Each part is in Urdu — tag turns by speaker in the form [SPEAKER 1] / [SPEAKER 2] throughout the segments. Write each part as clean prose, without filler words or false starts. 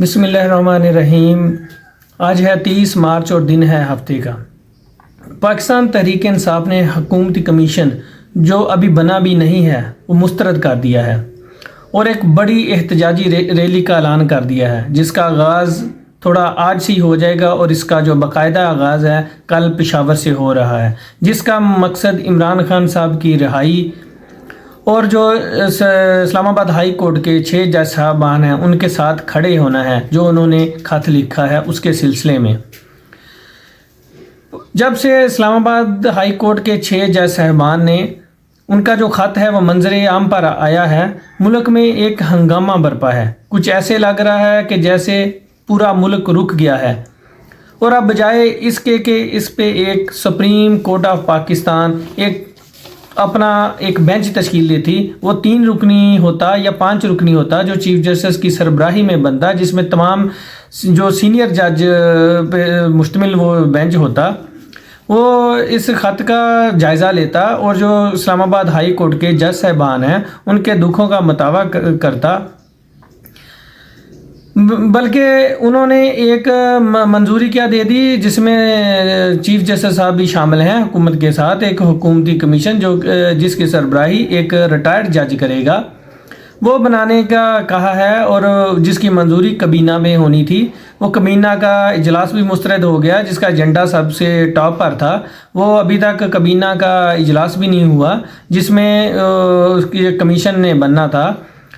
[SPEAKER 1] بسم اللہ الرحمن الرحیم۔ آج ہے 30 مارچ اور دن ہے ہفتے کا۔ پاکستان تحریک انصاف نے حکومتی کمیشن جو ابھی بنا بھی نہیں ہے وہ مسترد کر دیا ہے اور ایک بڑی احتجاجی ریلی کا اعلان کر دیا ہے، جس کا آغاز تھوڑا آج سے ہی ہو جائے گا اور اس کا جو باقاعدہ آغاز ہے کل پشاور سے ہو رہا ہے، جس کا مقصد عمران خان صاحب کی رہائی اور جو اسلام آباد ہائی کورٹ کے 6 جج صاحبان ہیں ان کے ساتھ کھڑے ہونا ہے، جو انہوں نے خط لکھا ہے اس کے سلسلے میں۔ جب سے اسلام آباد ہائی کورٹ کے 6 جج صاحبان نے ان کا جو خط ہے وہ منظر عام پر آیا ہے، ملک میں ایک ہنگامہ برپا ہے۔ کچھ ایسے لگ رہا ہے کہ جیسے پورا ملک رک گیا ہے، اور اب بجائے اس کے کہ اس پہ ایک سپریم کورٹ آف پاکستان اپنا ایک بینچ تشکیل دیتی، وہ 3 رکنی ہوتا یا 5 رکنی ہوتا جو چیف جسٹس کی سربراہی میں بنتا، جس میں تمام جو سینئر جج پہ مشتمل وہ بینچ ہوتا، وہ اس خط کا جائزہ لیتا اور جو اسلام آباد ہائی کورٹ کے جج صاحبان ہیں ان کے دکھوں کا مطالعہ کرتا۔ بلکہ انہوں نے ایک منظوری کیا دے دی جس میں چیف جسٹس صاحب بھی شامل ہیں حکومت کے ساتھ، ایک حکومتی کمیشن جس کی سربراہی ایک ریٹائرڈ جج کرے گا، وہ بنانے کا کہا ہے، اور جس کی منظوری کابینہ میں ہونی تھی۔ وہ کابینہ کا اجلاس بھی مسترد ہو گیا، جس کا ایجنڈا سب سے ٹاپ پر تھا، وہ ابھی تک کابینہ کا اجلاس بھی نہیں ہوا جس میں کمیشن نے بننا تھا،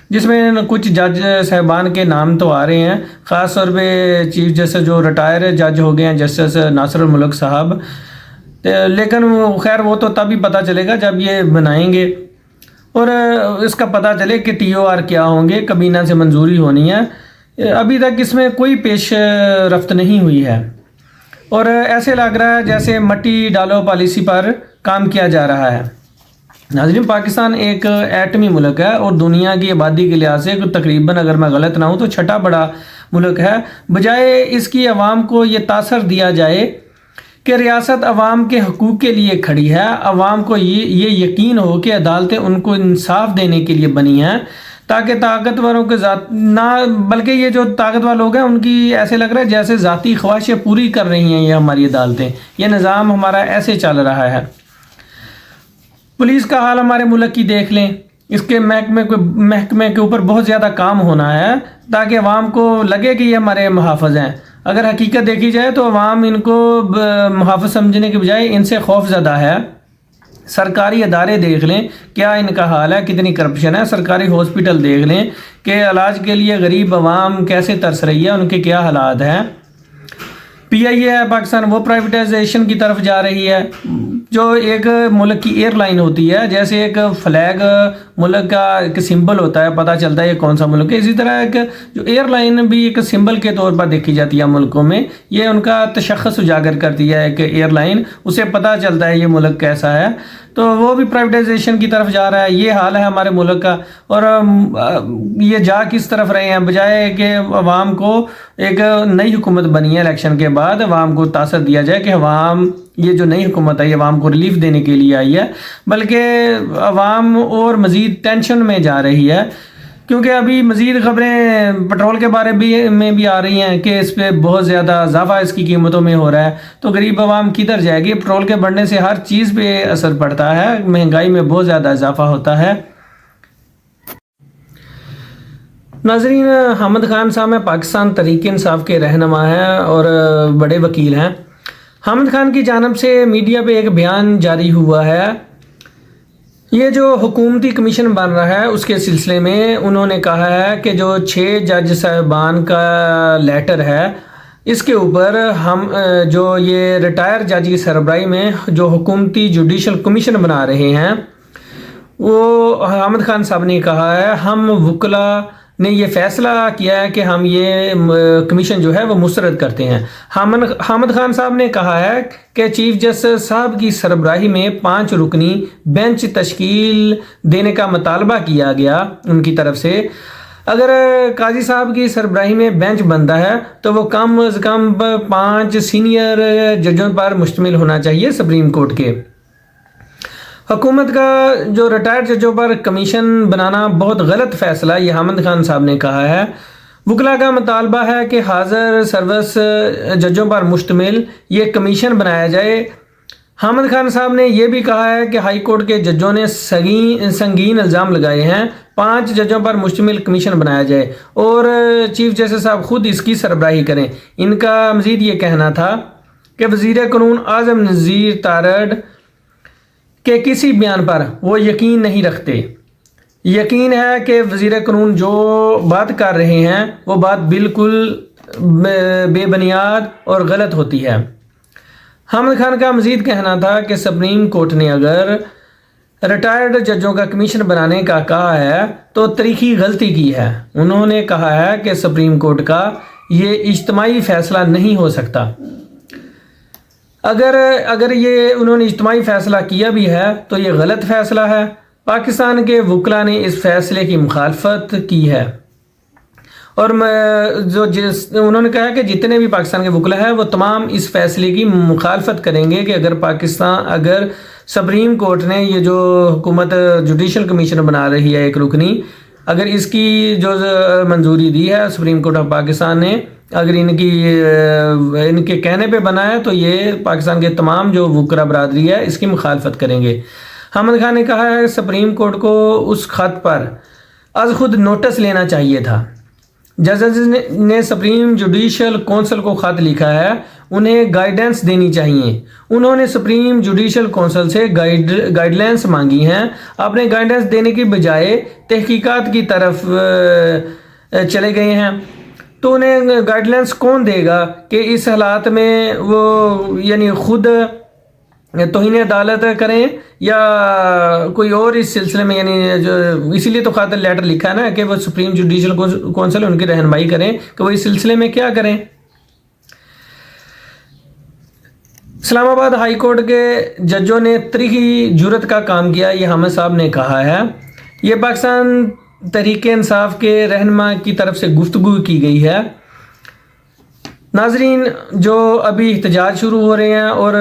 [SPEAKER 1] جس میں کچھ جج صاحبان کے نام تو آ رہے ہیں، خاص طور پہ چیف جسٹس جو ریٹائر جج ہو گئے ہیں جسٹس ناصر الملک صاحب، لیکن خیر وہ تو تب ہی پتہ چلے گا جب یہ بنائیں گے اور اس کا پتہ چلے کہ TOR کیا ہوں گے، کابینہ سے منظوری ہونی ہے۔ ابھی تک اس میں کوئی پیش رفت نہیں ہوئی ہے اور ایسے لگ رہا ہے جیسے مٹی ڈالو پالیسی پر کام کیا جا رہا ہے۔ ناظرین، پاکستان ایک ایٹمی ملک ہے اور دنیا کی آبادی کے لحاظ سے تقریباً، اگر میں غلط نہ ہوں تو 6واں بڑا ملک ہے۔ بجائے اس کی عوام کو یہ تاثر دیا جائے کہ ریاست عوام کے حقوق کے لیے کھڑی ہے، عوام کو یہ یقین ہو کہ عدالتیں ان کو انصاف دینے کے لیے بنی ہیں، تاکہ طاقتوروں کے نہ بلکہ یہ جو طاقتور لوگ ہیں ان کی ایسے لگ رہا ہے جیسے ذاتی خواہشیں پوری کر رہی ہیں یہ ہماری عدالتیں، یہ نظام ہمارا ایسے چل رہا ہے۔ پولیس کا حال ہمارے ملک کی دیکھ لیں، اس کے محکمے کے اوپر بہت زیادہ کام ہونا ہے تاکہ عوام کو لگے کہ یہ ہمارے محافظ ہیں۔ اگر حقیقت دیکھی جائے تو عوام ان کو محافظ سمجھنے کے بجائے ان سے خوف زدہ ہے۔ سرکاری ادارے دیکھ لیں کیا ان کا حال ہے، کتنی کرپشن ہے۔ سرکاری ہاسپٹل دیکھ لیں کہ علاج کے لیے غریب عوام کیسے ترس رہی ہے، ان کے کیا حالات ہیں۔ PIA ہے پاکستان، وہ پرائیویٹائزیشن کی طرف جا رہی ہے، جو ایک ملک کی ایئر لائن ہوتی ہے، جیسے ایک فلیگ ملک کا ایک سمبل ہوتا ہے، پتہ چلتا ہے یہ کون سا ملک ہے، اسی طرح ایک جو ایئر لائن بھی ایک سمبل کے طور پر دیکھی جاتی ہے ملکوں میں، یہ ان کا تشخص اجاگر کرتی ہے ایک ایئر لائن، اسے پتہ چلتا ہے یہ ملک کیسا ہے، تو وہ بھی پرائیویٹائزیشن کی طرف جا رہا ہے۔ یہ حال ہے ہمارے ملک کا، اور یہ جا کس طرف رہے ہیں، بجائے کہ عوام کو ایک نئی حکومت بنی ہے الیکشن کے بعد، عوام کو تاثر دیا جائے کہ عوام یہ جو نئی حکومت ہے یہ عوام کو ریلیف دینے کے لیے آئی ہے، بلکہ عوام اور مزید ٹینشن میں جا رہی ہے، کیونکہ ابھی مزید خبریں پٹرول کے بارے میں بھی آ رہی ہیں کہ اس پہ بہت زیادہ اضافہ اس کی قیمتوں میں ہو رہا ہے، تو غریب عوام کدھر جائے گی؟ پٹرول کے بڑھنے سے ہر چیز پہ اثر پڑتا ہے، مہنگائی میں بہت زیادہ اضافہ ہوتا ہے۔ ناظرین، حامد خان صاحب میں پاکستان تحریک انصاف کے رہنما ہیں اور بڑے وکیل ہیں۔ حامد خان کی جانب سے میڈیا پہ ایک بیان جاری ہوا ہے، یہ جو حکومتی کمیشن بن رہا ہے اس کے سلسلے میں انہوں نے کہا ہے کہ جو 6 جج صاحبان کا لیٹر ہے، اس کے اوپر ہم جو یہ ریٹائر جج کی سربراہی میں جو حکومتی جوڈیشل کمیشن بنا رہے ہیں، وہ حامد خان صاحب نے کہا ہے ہم وکلاء نے یہ فیصلہ کیا ہے کہ ہم یہ کمیشن جو ہے وہ مسترد کرتے ہیں۔ حامد خان صاحب نے کہا ہے کہ چیف جسٹس صاحب کی سربراہی میں 5 رکنی بینچ تشکیل دینے کا مطالبہ کیا گیا ان کی طرف سے۔ اگر قاضی صاحب کی سربراہی میں بینچ بنتا ہے تو وہ کم از کم 5 سینئر ججوں پر مشتمل ہونا چاہیے سپریم کورٹ کے۔ حکومت کا جو ریٹائرڈ ججوں پر کمیشن بنانا بہت غلط فیصلہ، یہ حامد خان صاحب نے کہا ہے۔ وکلا کا مطالبہ ہے کہ حاضر سروس ججوں پر مشتمل یہ کمیشن بنایا جائے۔ حامد خان صاحب نے یہ بھی کہا ہے کہ ہائی کورٹ کے ججوں نے سنگین الزام لگائے ہیں، 5 ججوں پر مشتمل کمیشن بنایا جائے اور چیف جسٹس صاحب خود اس کی سربراہی کریں۔ ان کا مزید یہ کہنا تھا کہ وزیر قانون اعظم نذیر تارڑ کے کسی بیان پر وہ یقین نہیں رکھتے۔ یقین ہے کہ وزیر قانون جو بات کر رہے ہیں وہ بات بالکل بے بنیاد اور غلط ہوتی ہے۔ حامد خان کا مزید کہنا تھا کہ سپریم کورٹ نے اگر ریٹائرڈ ججوں کا کمیشن بنانے کا کہا ہے تو تاریخی غلطی کی ہے۔ انہوں نے کہا ہے کہ سپریم کورٹ کا یہ اجتماعی فیصلہ نہیں ہو سکتا۔ اگر یہ انہوں نے اجتماعی فیصلہ کیا بھی ہے تو یہ غلط فیصلہ ہے۔ پاکستان کے وکلا نے اس فیصلے کی مخالفت کی ہے اور انہوں نے کہا کہ جتنے بھی پاکستان کے وکلا ہیں وہ تمام اس فیصلے کی مخالفت کریں گے کہ اگر سپریم کورٹ نے یہ جو حکومت جوڈیشل کمیشن بنا رہی ہے ایک رکنی، اگر اس کی جو منظوری دی ہے سپریم کورٹ آف پاکستان نے، اگر ان کے کہنے پہ بنا ہے تو یہ پاکستان کے تمام جو وکلا برادری ہے اس کی مخالفت کریں گے۔ حامد خان نے کہا ہے سپریم کورٹ کو اس خط پر از خود نوٹس لینا چاہیے تھا۔ ججز نے سپریم جوڈیشل کونسل کو خط لکھا ہے، انہیں گائیڈنس دینی چاہیے۔ انہوں نے سپریم جوڈیشل کونسل سے گائیڈ لائنس مانگی ہیں، اپنے گائیڈنس دینے کی بجائے تحقیقات کی طرف چلے گئے ہیں۔ تو انہیں گائیڈ لائنس کون دے گا کہ اس حالات میں وہ یعنی خود توہین عدالت کریں یا کوئی اور اس سلسلے میں، یعنی جو اسی لیے تو خاطر لیٹر لکھا ہے نا کہ وہ سپریم جوڈیشل کونسل ان کی رہنمائی کریں کہ وہ اس سلسلے میں کیا کریں۔ اسلام آباد ہائی کورٹ کے ججوں نے تاریخی جرات کا کام کیا، یہ حامد صاحب نے کہا ہے۔ یہ پاکستان تحریک انصاف کے رہنما کی طرف سے گفتگو کی گئی ہے۔ ناظرین، جو ابھی احتجاج شروع ہو رہے ہیں اور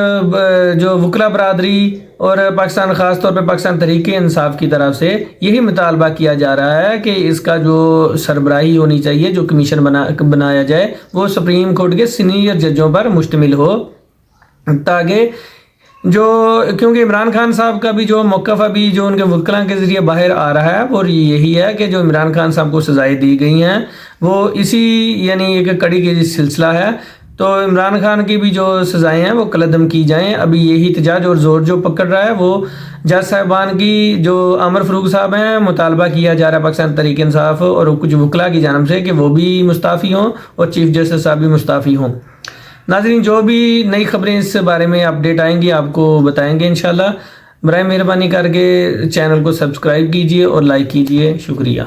[SPEAKER 1] جو وکلا برادری اور پاکستان خاص طور پہ پاکستان تحریک انصاف کی طرف سے یہی مطالبہ کیا جا رہا ہے کہ اس کا جو سربراہی ہونی چاہیے، جو کمیشن بنایا جائے وہ سپریم کورٹ کے سینئر ججوں پر مشتمل ہو، تاکہ کیونکہ عمران خان صاحب کا بھی جو موقف ابھی جو ان کے وکلاء کے ذریعے باہر آ رہا ہے وہ یہی ہے کہ جو عمران خان صاحب کو سزائیں دی گئی ہیں وہ اسی یعنی ایک کڑی کے سلسلہ ہے، تو عمران خان کی بھی جو سزائیں ہیں وہ کالعدم کی جائیں۔ ابھی یہی احتجاج اور زور جو پکڑ رہا ہے وہ جج صاحبان کی جو عامر فاروق صاحب ہیں، مطالبہ کیا جا رہا ہے پاکستان تحریک انصاف اور کچھ وکلاء کی جانب سے کہ وہ بھی مستعفی ہوں اور چیف جسٹس صاحب بھی مستعفی ہوں۔ ناظرین، جو بھی نئی خبریں اس بارے میں اپڈیٹ آئیں گی آپ کو بتائیں گے انشاءاللہ۔ برائے مہربانی کر کے چینل کو سبسکرائب کیجئے اور لائک کیجئے، شکریہ۔